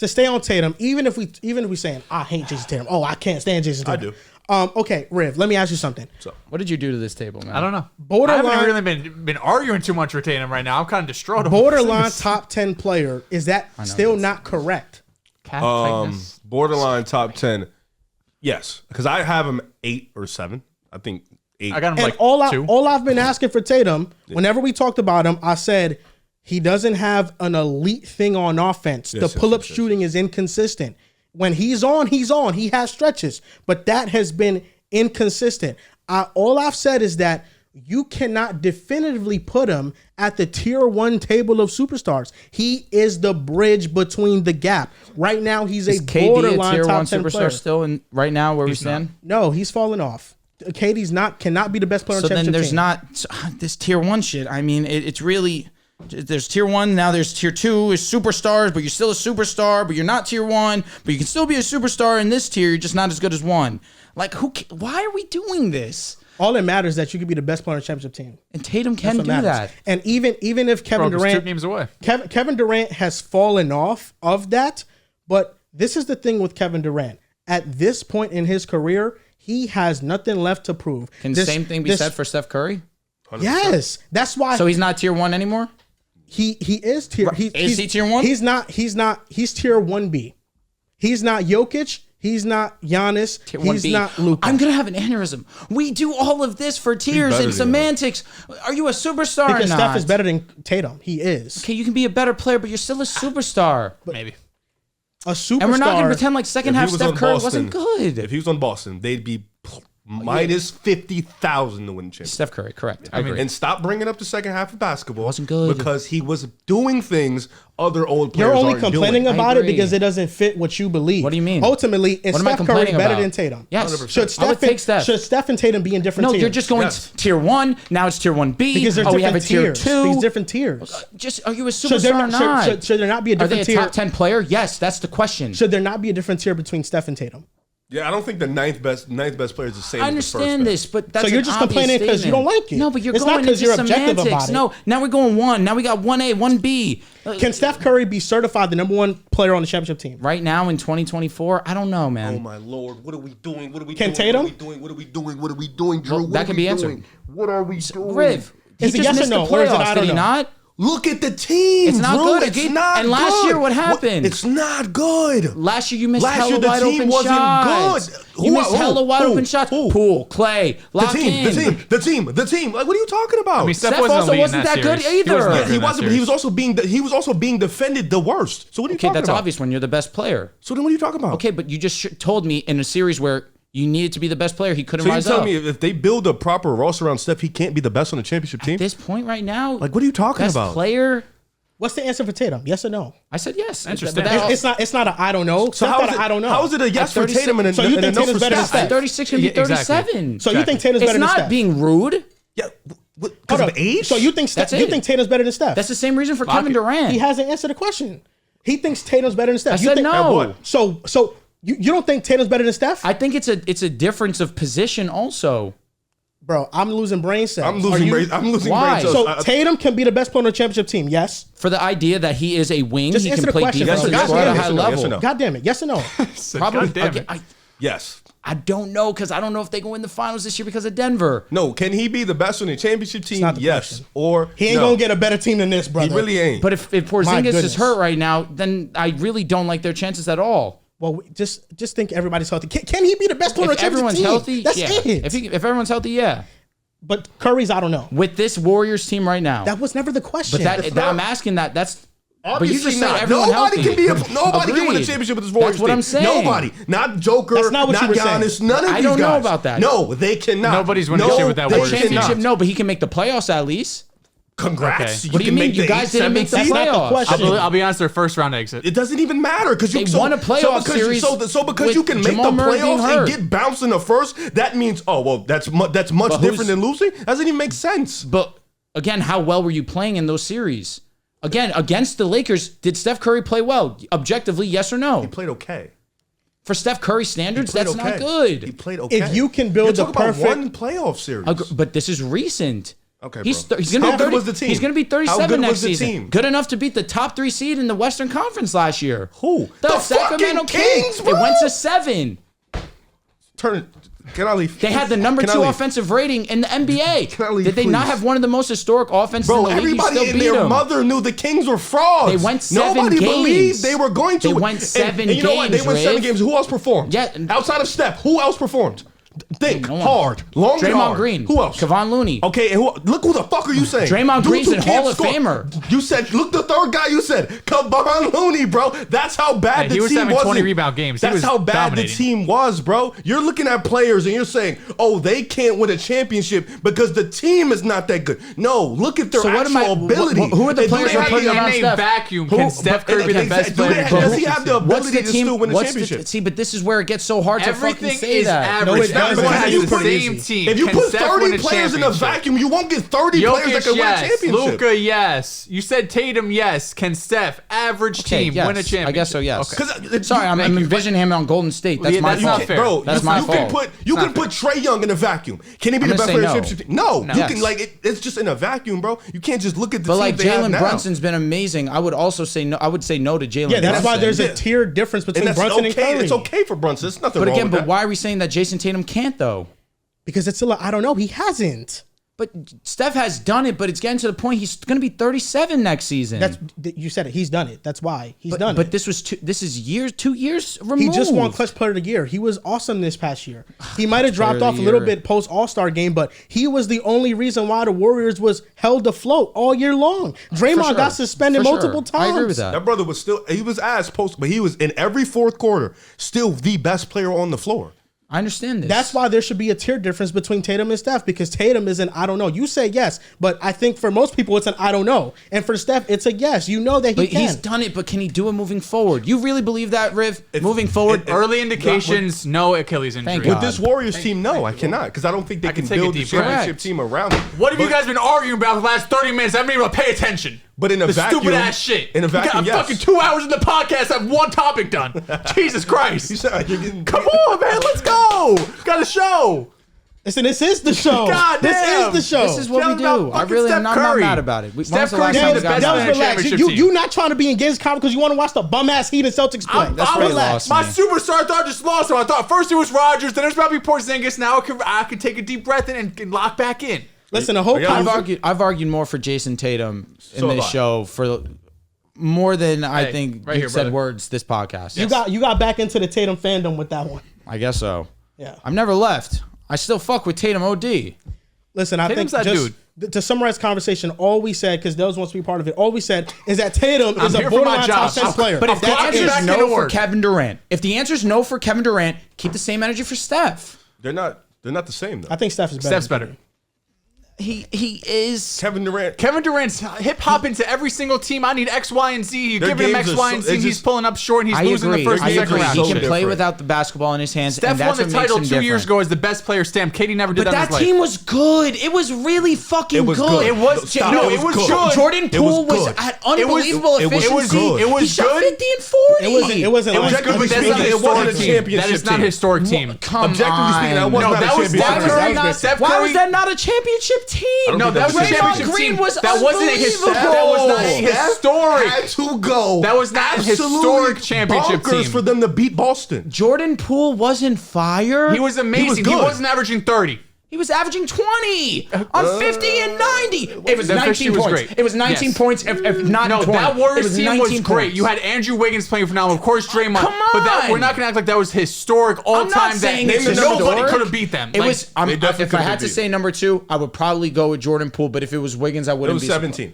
to stay on Tatum, even if we saying I hate Jayson Tatum. Oh, I can't stand Jayson Tatum. I do. Okay, Riv, let me ask you something. So, What did you do to this table, man? I don't know. Borderline- I haven't really been arguing too much with Tatum right now. I'm kind of distraught. Borderline top 10 player, is that still not correct? borderline top 10. Yes, because I have him 8 or 7. I think 8. I got him And like all 2. I've been asking for Tatum, whenever we talked about him, I said he doesn't have an elite thing on offense. The pull-up shooting is inconsistent. When he's on, he's on. He has stretches, but that has been inconsistent. All I've said is that you cannot definitively put him at the tier 1 table of superstars. He is the bridge between the gap. Right now, he's a borderline tier top 1 10 superstar player. still in right now where we stand? No, he's fallen off. KD's cannot be the best player on So the then championship there's team. not this tier 1 shit. I mean, it's really there's tier 1, now there's tier 2 is superstars, but you're still a superstar, but you're not tier 1, but you can still be a superstar in this tier, you're just not as good as 1. Like why are we doing this? All that matters is that you can be the best player on the championship team. And Tatum can do matters. that. And even if Kevin Bro, Durant 2 games away. Kevin Durant has fallen off of that, but this is the thing with Kevin Durant. At this point in his career, he has nothing left to prove. Can the same thing be said for Steph Curry? 100%. Yes, that's why. So he's not tier 1 anymore? he is tier. Is he tier 1? He's not. He's tier 1B. He's not Jokic. He's not Giannis. Tier He's 1B. not Luka. I'm gonna have an aneurysm. We do all of this for tiers better and than semantics. Are you a superstar because or not? Steph is better than Tatum. He is Okay, you can be a better player, but you're still a superstar. Maybe. a superstar. And we're not gonna pretend like second If half he was Steph on Curry Boston- wasn't good. If he was on Boston, they'd be minus 50,000 to win the championship. Steph Curry, correct. I agree. And stop bringing up the second half of basketball. Wasn't good. Because he was doing things other old players You're only aren't complaining doing. about it agree. because it doesn't fit what you believe. What do you mean? Ultimately, is What am I Steph Curry complaining better about? than Tatum? Yes. 100%. Should I would take Steph. Should Steph and Tatum be in different No, tiers? you're just going Yes. tier 1. Now it's tier 1B. because there's we different have a tier tiers. 2. There's different tiers. Just are you a Should there, superstar or not? should there not be a Are they different a tier? top 10 player? Yes, that's the question. Should there not be a different tier between Steph and Tatum? Yeah, I don't think the ninth best player is the same I as the first understand best. this, but that's So you're an just obvious complaining 'cause you don't statement. like it. No, but you're It's not going 'cause into you're objective semantics. about it. No, now we're going 1. Now we got 1A, 1B. Can Steph Curry be certified the number 1 player on the championship team? Right now in 2024, I don't know, man. Oh my Lord! What are we doing? What are we Can doing? Tatum? What are we doing? What are we doing? What are we doing, Drew? Well, What that are can we be answered. doing? What are we doing? Riv, he Is it just yes or missed no, the or is it I playoffs, don't did he know? not? Look at the team. It's not Drew. good. It's not And last good. year, what happened? It's not good. Last year you missed Last hella year, the wide team open wasn't shots. good. You Who- missed who- hella wide who- open shots. who? Poole, Clay, lock in. The team. Like, what are you talking about? I mean, Steph Steph wasn't also elite in wasn't that good series. either. He was Yeah, never he in that wasn't. He series. was also being defended the worst. So what are you Okay, talking that's about? obvious when you're the best player. So then what are you talking about? Okay, but you just told me in a series where you needed to be the best player, he couldn't So you're rise telling up. me if they build a proper roster around Steph, he can't be the best on the championship team? At this point right now, Like, what are you talking best about? player, What's the answer for Tatum? Yes or no? I said yes. Interesting. But that- It's not a I don't know. So Steph got a I don't know. How is it a yes for 36 Tatum and a, So you and a think no Tatum's for better than Steph? Steph? 36 can be Yeah, exactly. 37. So you think Tatum's It's better than not Steph? being rude. Yeah, because Hold of up. age. So you think That's you it. think Tatum's better than Steph? That's the same reason for Kevin Durant. He hasn't answered the question. He thinks Tatum's better than Steph. I You said think, no. what? So you don't think Tatum's better than Steph? I think it's a difference of position also. Bro, I'm losing brain cells. I'm losing brain. I'm losing Why? brain So cells. Tatum can be the best player on the championship team. Yes. For the idea that he is a wing, Just he answer can the play question. defense Yes and or score no? at a Yes high or no? Yes level. or no? God damn it. Yes or no? Probably. God damn it. Yes. I don't know because I don't know if they go in the finals this year because of Denver. No. Can he be the best on the championship team? not the Yes. question. Or He ain't no. gonna get a better team than this, brother. He really ain't. But if Porzingis goodness. is hurt right now, then I really don't like their chances at all. Well, just think everybody's healthy. Can he be the best player on If the championship everyone's team? healthy, That's yeah. it. If everyone's healthy, yeah. But Curry's, I don't know. With this Warriors team right now, That was never the question. but I'm asking that. That's but you Obviously just said not. everyone Nobody healthy. Nobody can win a Agreed. championship with this Warriors That's what team. I'm saying. Nobody. Not Joker. That's not what you were Giannis. saying. None of I these don't know guys. about that. No, they cannot. Nobody's winning no, shit with that they Warriors team. Championship, cannot. no, but he can make the playoffs at least. Congrats. Okay. What do you mean? make You the guys didn't make the 8-7 seed. That's not the playoffs. question. I'll be honest, their first round exit. It doesn't even matter because They won a playoff series So because with you can make Jamal the Murray being playoffs hurt. and get bounced in the first, that means that's much who's- different than losing. Doesn't even make sense. But again, how well were you playing in those series? Again, against the Lakers, did Steph Curry play well? Objectively, yes or no? He played okay. For Steph Curry standards, He played that's okay. not good. He played okay. If you can build You're the talking about perfect- one playoff series. But this is recent. Okay, He's bro. going to be How good was the team? He's going to be How 37 good next was the season. team? Good enough to beat the top 3 seed in the Western Conference last year. Who? The Sacramento fucking Kings, bro. It went to 7. Can I leave? They had the number 2 offensive rating in the NBA. Can I leave, Did they not please? have one of the most historic offenses in Bro, the league? You everybody still and beat their them. mother knew the Kings were frauds. They went 7 Nobody games. believed they were going to. They went 7 and you know what? They games, went 7 Riv. games. Who else performed? Yeah. Outside of Steph, who else performed? Think No one. hard, long and Draymond hard. Green. Who else? Kevon Looney. Okay, and look who the fuck are you saying? Draymond Dudes Green's who a can't Hall of score. Famer. You said, look, the third guy you said, Kevon Looney, bro. That's how bad the he was team having was. 20 rebound games. He That's was how bad dominating. the team was, bro. You're looking at players and you're saying, oh, they can't win a championship because the team is not that good. No, look at their So what am actual I- ability. who are the And do players they you're have putting the- around In a Steph? vacuum, Who- can Steph Curry be the best do player? they- in does he have the the What's ability the to team? still win a What's championship? see, but this is where it gets so hard to Everything fucking say is that. average. it doesn't. Everyone has You the put- same team. If you Can put Steph 30 win a players in a championship? vacuum, you won't get 30 players that Jokic, can win a yes. championship. Luka, yes. You said Tatum, yes. Can Steph, average Okay, team, yes. win a championship? I guess so, yes. Okay. Sorry, I'm envisioning him on Golden State. That's Yeah, my that's fault. not fair. Bro, That's you, my you can fault. put Trey Young in a vacuum. Can he be I'm the best gonna player say in the championship team? No, No. you Yes. can it's just in a vacuum, bro. You can't just look at the But team like they have Jalen now. Brunson's been amazing. I would also say no. I would say no to Jalen. Yeah, that's why there's Brunson. a tier difference And between that's Brunson okay. and Curry. It's okay for Brunson. It's nothing But wrong again, with but that. why are we saying that Jayson Tatum can't though? Because it's still, I don't know. He hasn't. But Steph has done it, but it's getting to the point he's going to be 37 next season. You said it. He's done it. That's why he's but, done but it. this was 2 years removed. He just won Clutch Player of the Year. He was awesome this past year. He might have dropped off a little bit post All-Star game, but he was the only reason why the Warriors was held afloat all year long. Draymond sure. got suspended For sure. multiple times. I agree with that. That brother was still, he was ass post, but he was in every fourth quarter still the best player on the floor. I understand this. That's why there should be a tier difference between Tatum and Steph, because Tatum is an I don't know. You say yes, but I think for most people it's an I don't know. And for Steph, it's a yes. You know that he But can. he's done it, but can he do it moving forward? You really believe that, Riv? Moving forward? Early indications, no Achilles injury. Thank With God. this Warriors team, no, I cannot, because I don't think they can can take a build the deep breath. championship Correct. team around him. What have you But- guys been arguing about for the last 30 minutes? I haven't been able to pay attention. But in a the vacuum, stupid ass shit. in a vacuum, I'm yes. fucking 2 hours in the podcast. I have one topic done. Jesus Christ. You said you're getting, Come on, man. Let's go. Got a show. Listen, this is the show. God this damn. is the show. This is what we Tell them do. about I fucking really Steph am not, I'm not Curry. mad about it. When's Steph the last Curry time is we the got best mad? player. Relax. championship You team. not trying to be in Games Conference because you want to watch the bum ass Heat and Celtics play. That's where he relax. lost My me. superstar thought just lost him. I thought first it was Rodgers, then there's about to be Porzingis. Now I can take a deep breath and lock back in. Listen, the whole Yeah, I've argued more for Jason Tatum in So have this I. show for more than I Hey, think right you here, said brother. words this podcast. you got back into the Tatum fandom with that one. I guess so. Yeah. I've never left. I still fuck with Tatum OD. Listen, I Tatum's think that just to summarize conversation, all we said, because those wants to be part of it, all we said is that Tatum is a here for my borderline top job. 10 player. But if the I'll answer get back is into no for work. Kevin Durant, keep the same energy for Steph. they're not the same though. I think Steph is better. Steph's better. He is. Kevin Durant. Kevin Durant's hip hop into every single team. I need X, Y, and Z. You Their give him games X, are Y, so- and Z. it's He's just- pulling up short, and he's I losing agree. the first I and second agree. round. He So can play different. without the basketball in his hands, Steph and won that's the what title makes him 2 years different. ago as the best player stamp. KD never did But that in that his team life. was good. It was really fucking It was good. good. It was Stop. no, It it was was good. good. Jordan It was Poole was good. at unbelievable it was efficiency. good. It was He shot good. 50 and 40. It wasn't like Objectively That's speaking, not a it wasn't a historic team. championship That is not a team. historic team. Come Objectively speaking, that on. was No, not that a was championship Steph team. Curry. That was Steph Why Curry. was that not a championship team? No, think that was a that's a championship Draymond Green team. was That wasn't a historic. That was not a historic. Had to go. That was not a historic championship bonkers team. for them to beat Boston. Jordan Poole wasn't fire. He was amazing. He good. wasn't averaging 30. He was averaging 20 on 50 and 90. It was The 19 efficiency was points. great. It was 19 Yes. points, if not No, 20. that It Warriors team was 19 great. points. You had Andrew Wiggins playing phenomenal. Of course, Draymond. Come But that, on. we're not going to act like that was historic all I'm not time. That saying it's nobody historic. could have beat them. It Like, was. They definitely If I could've had to been beat. say number 2, I would probably go with Jordan Poole. But if it was Wiggins, I It wouldn't was be 17.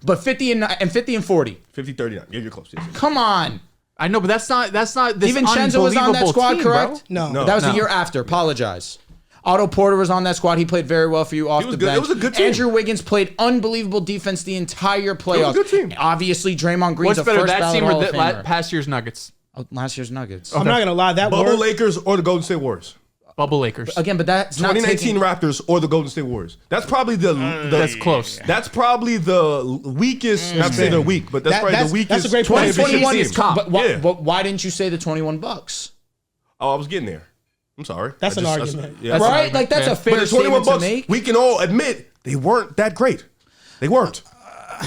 But 50 and 40. 50-39. Yeah, you're close. Yes, yes. Come on. I know, but that's not this DiVincenzo was on that unbelievable squad, team, correct? bro. No. That was No. the year after. Apologize. Otto Porter was on that squad. He played very well for you off was the good. It bench. was a good team. Andrew Wiggins played unbelievable defense the entire playoffs. good team. Obviously, Draymond Green's What's a better, first that ballot team Hall or of the Famer. past year's Nuggets? Last year's Nuggets. I'm not gonna lie. That Bubble word, Lakers or the Golden State Warriors. Bubble Lakers. Again, but that's not 2019 taking, Raptors or the Golden State Warriors. That's probably the That's close. That's probably the weakest. Not to say they're weak, but that's That- probably that's- the weakest. that's a great point. 2021 championship is team. comp. Yeah. But why didn't you say the 21 Bucks? Oh, I was getting there. I'm sorry. That's I an just- argument. yeah, That's Right? an argument. Like that's Yeah. a fair But the 21 statement to Bucks, make. we can all admit They weren't that great. They weren't.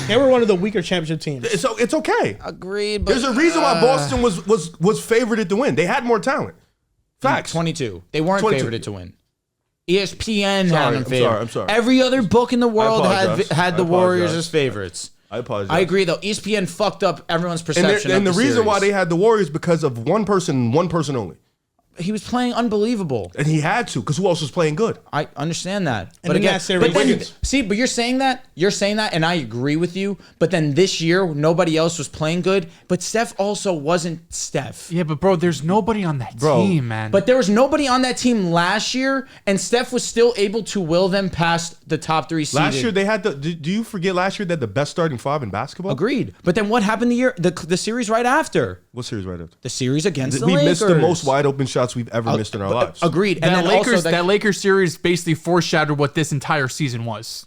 They were one of the weaker championship teams. So it's okay. Agreed. But There's a reason why Boston was favored to win. They had more talent. Facts. 22. They weren't 22. favored to win. ESPN had them favored. I'm sorry. Every other book in the world apologize. had the I Warriors apologize. as favorites. I apologize. I agree, though. ESPN fucked up everyone's perception And the of the reason series. why they had the Warriors because of one person only. He was playing unbelievable. And he had to, because who else was playing good? I understand that. And But in again, that series- but then, Wiggins. see, but you're saying that, and I agree with you. But then this year, nobody else was playing good. But Steph also wasn't Steph. Yeah, but bro, there's nobody on that team, man. But there was nobody on that team last year, and Steph was still able to will them past the top 3 seeded. Last year, they had do you forget last year they had the best starting 5 in basketball? Agreed. But then what happened the series right after? What series right after? The series against the We Lakers. missed the most wide open shots we've ever missed in our lives. Agreed. And that then also that Lakers series basically foreshadowed what this entire season was.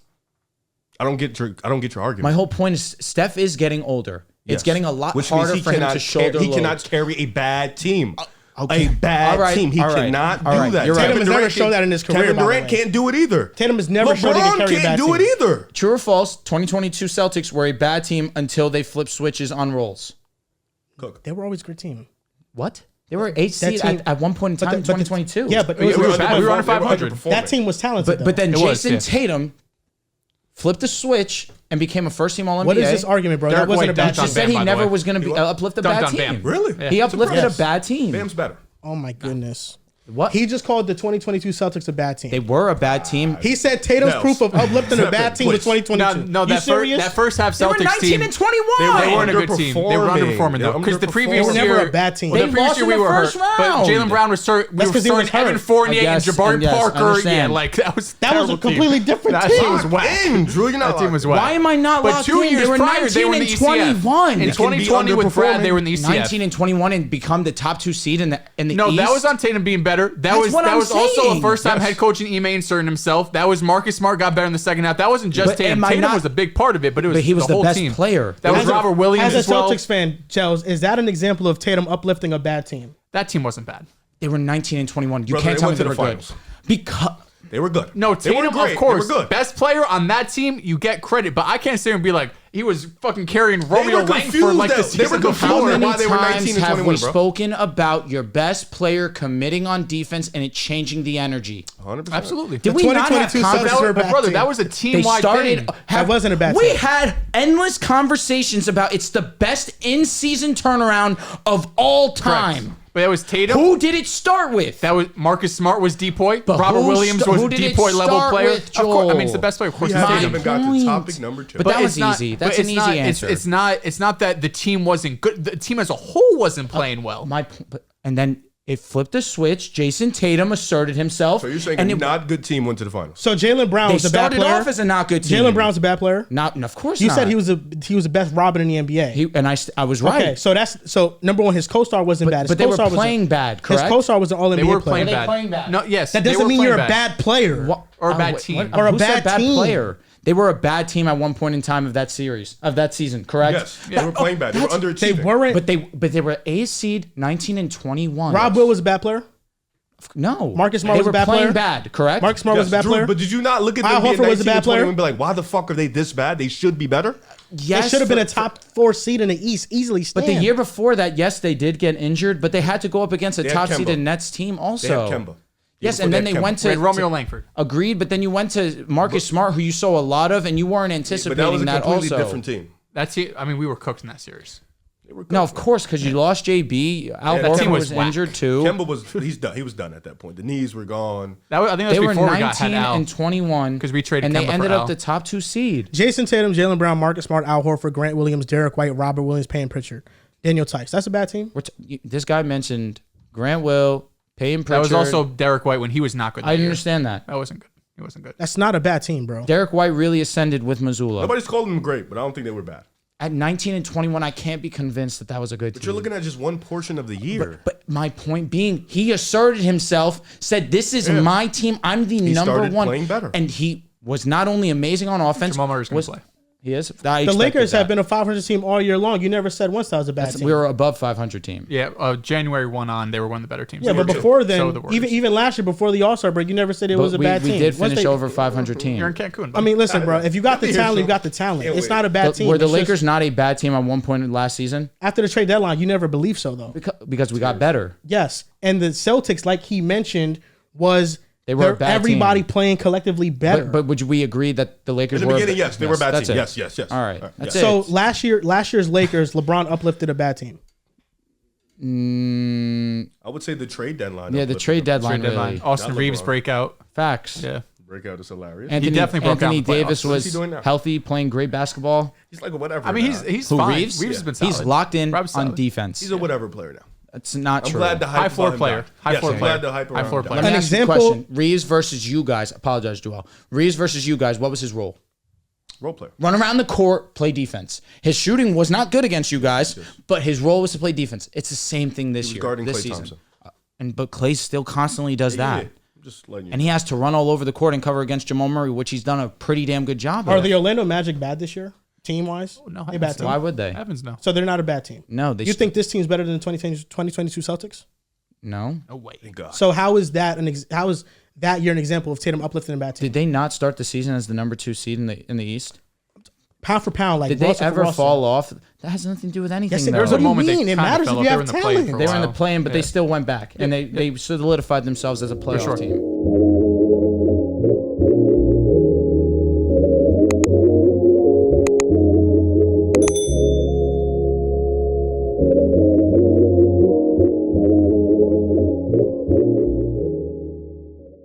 I don't get your argument. my whole point is Steph is getting older. It's Yes. getting a lot Which means harder he for him cannot to shoulder He loads. cannot carry a bad team. okay. A bad All right. team. He All right. cannot All do right. that. You're right. Tatum has never shown that in his career, Kevin by the Durant way. can't do it either. Tatum has never shown he can carry a LeBron bad can't do team. it either. True or false? 2022 Celtics were a bad team until they flipped switches on rolls. Cook. They were always a good team. What? They were 8 seed team- at one point in time in 2022. Yeah, but we were bad. We were under They were 500. underperforming. that team was talented. But then It was, Jayson yeah. Tatum flipped the switch and became a first-team All-NBA. what is this argument, bro? Derek That wasn't White a bad dunked team. on Just said Bam, he by the never way. was going to uplift a Dunked bad on Bam. team. Really? He uplifted a Yes. bad team. Bam's better. Oh my goodness. What? He just called the 2022 Celtics a bad team. They were a bad team. He said Tatum's Nels. proof of uplifting a bad team was Please. 2022. No, You that, serious? that first half They were Celtics 19 team. and 21. They weren't a good team. They were underperforming though. Because the previous They were year, never a bad team. Well, They the previous lost year in we the were first hurt. But round. Jaylen Brown was That's we were 'cause he was starting Evan hurt. Fournier I guess, and Jabari and yes, I Parker. Yeah, understand. like that was That was a terrible team. completely different That team. team was whack. In, Drew, you're not That team was whack. Why am I not But locked 2 in? years They were prior, 19 they were in and the 21. ECF. In In 2020 with Brad, they were in the ECF. 19 and 21 and become the top 2 seed in the No, East. that was on Tatum being better. That That's was what I'm also a saying. first time Yes. head coach in Ime inserting himself. That was Marcus Smart got better in the second half. That wasn't just But Tatum. am I Tatum not- was a big part of it, but it was But he was the the whole best team. player. That was As a- Robert Williams As a as well. Celtics fan, Chels, is that an example of Tatum uplifting a bad team? That team wasn't bad. They were 19 and 21. You Brother, can't they tell me went they to were the good. finals. Because They were good. No, They weren't Tatum, great. of course, They were good. best player on that team. You get credit, but I can't sit here and be like he was fucking carrying Romeo were Langford confused like the though. They were season confused how before. on many why they were 19 times and have 21, we bro. spoken about your best player committing on defense and it changing the energy? 100%. Absolutely. Did we not have 2022 confidence? Celtics were a But bad brother, team. that was a They team-wide started. thing. That wasn't a bad We team. had endless conversations about it's the best in-season turnaround of all time. But that was Tatum. Who did it start with? That was Marcus Smart was Depoy. But Robert who Williams sta- was who did it Depoy level start player. with, Of course, I mean Joel? it's the best player. Of course, We it's haven't Tatum. even got to point. topic number 2. But that was it's not- easy. but That's an it's easy not- answer. It's not. It's not that the team wasn't good. The team as a whole wasn't playing well. And then it flipped a switch. Jason Tatum asserted himself. So you're saying and a it- not good team went to the finals. So Jaylen Brown they was a bad started player. off as a not good team. Jaylen Brown's a bad player. Not, of course You not. said he was the best Robin in the NBA. I was right. Okay, so number one, his co-star wasn't bad. His but they were co-star playing bad, correct? His co-star was an All NBA They were player. playing They bad. playing bad? No, yes. That they doesn't were mean playing you're a bad player. What- Or a bad wait, team. what- Or a who said bad team. player? They were a bad team at one point in time of that series, of that season, correct? Yes. They were playing bad. They were underachieving. They weren't. But they were A seed 19 and 21. Rob Will was a bad player. No. Marcus Smart they was a were bad playing player? bad, correct? Mark Smart was a bad Drew, player. but did you not look at Al them being Horford was a 19 bad and 20 player? and be like, why the fuck are they this bad? They should be better. Yes, They should have been for- a top 4 seed in the East, easily. But the year before that, yes, they did get injured, but they had to go up against a They had top Kemba. seeded Nets team They also. had Kemba. Yes, Before and then had they Kemba. went We to had Romeo Langford. Agreed, but then you went to Marcus Smart, who you saw a lot of, and you weren't But anticipating that was a completely also. different team. That's it. I mean, we were cooked in that series. They were good, No, of bro. course, because you lost JB. Al Yeah, that team Horford was was whack. injured too. Kemba was he's done. He was done at that point. The knees were gone. That was, I think They that was were before we got 19 had Al. and 21 'Cause we traded and they Kemba for ended Al. up the top 2 seed. Jason Tatum, Jaylen Brown, Marcus Smart, Al Horford, Grant Williams, Derek White, Robert Williams, Payne Pritchard, Daniel Tice. That's a bad team. This guy mentioned Grant Will, Payne That Pritchard. was also Derek White when he was not good. I that year. understand that. That wasn't good. He wasn't good. That's not a bad team, bro. Derek White really ascended with Missoula. Nobody's called them great, but I don't think they were bad. At 19 and 21, I can't be convinced that was a good But team. you're looking at just one portion of the year. But my point being, he asserted himself, said, "This is my team. I'm the number started one." playing better. And he was not only amazing on offense. Jamal Murray's gonna was play. He is. The Lakers have been a 500 team all year long. You never said once that was a bad team. We were above 500 team. Yeah, January 1 on, they were one of the better teams. Yeah, but before then, even last year, before the All-Star break, you never said it was a bad team. We did finish over 500 team. You're in Cancun. I mean, listen, bro. If you got the talent, you got the talent. It's not a bad team. Were the Lakers not a bad team at one point last season? After the trade deadline, you never believed so, though. Because we got better. Yes, and the Celtics, like he mentioned, was they were a bad everybody team. Playing collectively better. But would we agree that the Lakers in the were beginning? Yes, they were a bad team. Yes. All right. That's it. So last year's Lakers, LeBron uplifted a bad team. I would say the trade deadline. Yeah, the trade deadline. Really. Austin Reeves breakout. Facts. Yeah. Breakout is hilarious. He definitely broke out. Anthony Davis was healthy, playing great basketball. He's like a whatever. I mean, he's Who, fine. Reeves? Reeves has been solid. He's locked in on defense. He's a whatever player now. That's not true. I'm glad the hype high floor player. High floor player. Glad the hype high floor player. Let me An ask you a example- question. Reeves versus you guys. Apologize, Joel. Reeves versus you guys. What was his role? Role player. Run around the court, play defense. His shooting was not good against you guys, but his role was to play defense. It's the same thing this year. Guarding this Klay season. Thompson. But Clay still constantly does that. Yeah. Just letting you And he has to run all over the court and cover against Jamal Murray, which he's done a pretty damn good job Are of. the Orlando Magic bad this year, team-wise? No, They a bad team. Why would they? Evans, no. So they're not a bad team. No, they You think this team's better than the 2022 Celtics? No. No way. Thank God. So how is that how is that year an example of Tatum uplifting a bad team? Did they not start the season as the number 2 seed in the East? Pound for pound, like Did they Russell for ever Russell. fall off? That has nothing to do with anything. Yes, it though. does. There's a What do you moment they mean? It kinda matters fell if you off. They have were in the play-in talent. for a They were in the while. play-in, but they still went back, and they stood solidified themselves as a playoff team.